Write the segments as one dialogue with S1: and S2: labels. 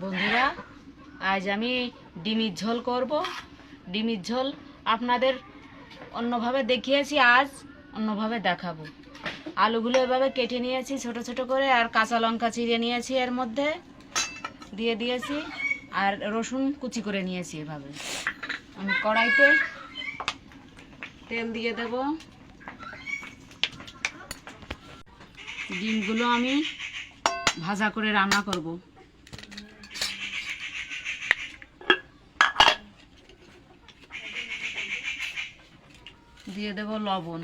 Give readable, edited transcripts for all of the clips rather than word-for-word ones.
S1: বন্ধুরা, আজ আমি ডিমের ঝোল করব। ডিমের ঝোল আপনাদের অন্যভাবে দেখিয়েছি, আজ অন্যভাবে দেখাবো। আলুগুলো এভাবে কেটে নিয়েছি ছোট ছোট করে, আর কাঁচা লঙ্কা চিড়ে নিয়েছি, এর মধ্যে দিয়ে দিয়েছি, আর রসুন কুচি করে নিয়েছি। এভাবে আমি কড়াইতে তেল দিয়ে দেব। ডিমগুলো আমি ভাজা করে রান্না করব। দিয়ে দেব লবণ।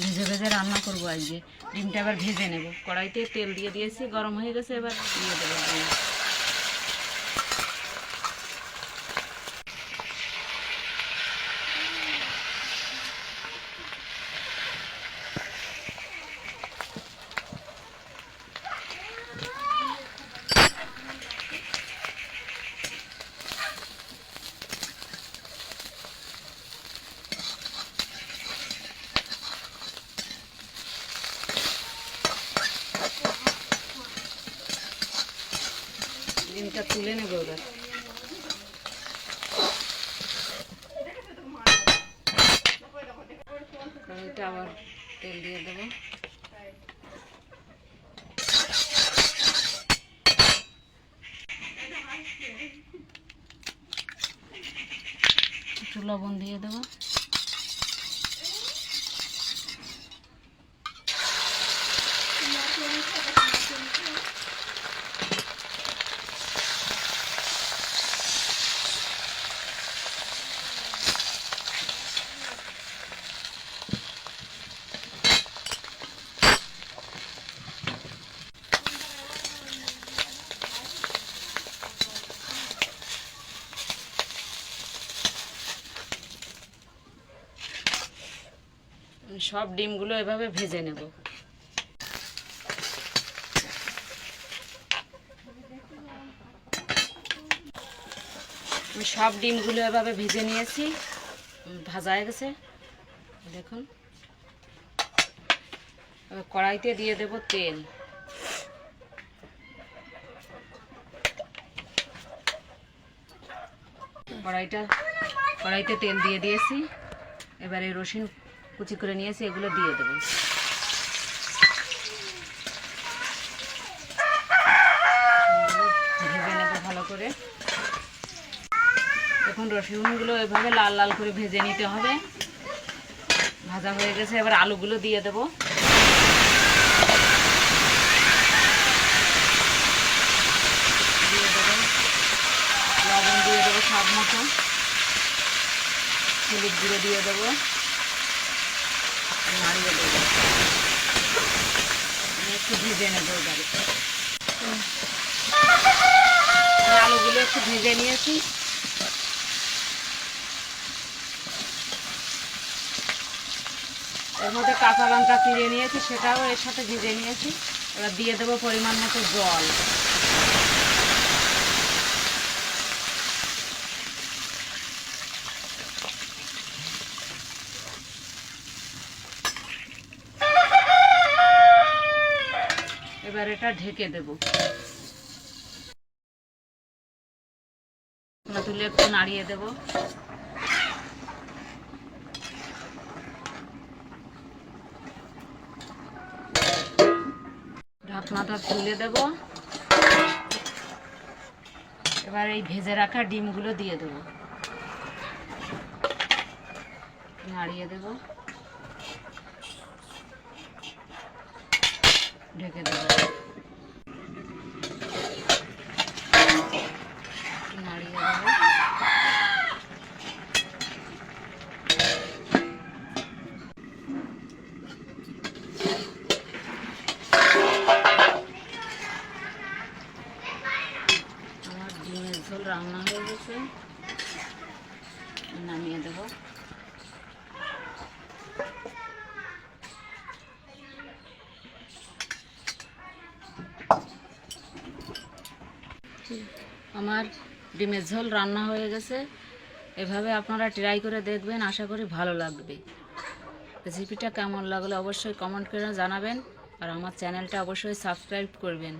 S1: ভেজে ভেজে রান্না করবো আজকে। ডিমটা এবার ভেজে নেব। কড়াইতে তেল দিয়ে দিয়েছি, গরম হয়ে গেছে, এবার দিয়ে দেবো ডিম। ডিমটা তুলে নেব এবার। কড়াইতে আবার তেল দিয়ে দেবো। একটু লবণ দিয়ে দেবো। সব ডিমগুলো এভাবে ভেজে নেব। আমি সব ডিমগুলো এভাবে ভেজে নিয়েছি, ভাজা হয়ে গেছে। দেখুন, কড়াইতে দিয়ে দেব তেল। কড়াইতে তেল দিয়ে দিয়েছি। এবারে রসুন কুচি করে নিয়েছি, এগুলো দিয়ে দেবো। ভেজে নেব ভালো করে। এখন রসুনগুলো এভাবে লাল লাল করে ভেজে নিতে হবে। ভাজা হয়ে গেছে, এবার আলুগুলো দিয়ে দেবো। লবণ দিয়ে দেবো স্বাদ মতো। হলুদ গুঁড়ো দিয়ে দেবো। নাড়িয়ে দেবো। একটু ভেজে নেবো এবারে। আলুগুলো একটু ভেজে নিয়েছি। এর মধ্যে কাঁচা লঙ্কা চিড়ে নিয়েছি, সেটাও এর সাথে ভেজে নিয়েছি। এবার দিয়ে দেবো পরিমাণ মতো জল। এবার এটা ঢেকে দেব। তুলে একটু নাড়িয়ে দেব। ঢাকনাটা তুলে দেব। এবার এই ভেজে রাখা ডিমগুলো দিয়ে দেব। নাড়িয়ে দেব। ঢেকে দেব। নাড়িয়ে দেব। আমার ডিমের ঝোল রান্না হয়ে গেছে, নামিয়ে দেব। আমার ডিমের ঝোল রান্না হয়ে গেছে। এভাবে আপনারা ট্রাই করে দেখবেন, আশা করি ভালো লাগবে। রেসিপিটা কেমন লাগলো অবশ্যই কমেন্ট করে জানাবেন, আর আমার চ্যানেলটা অবশ্যই সাবস্ক্রাইব করবেন।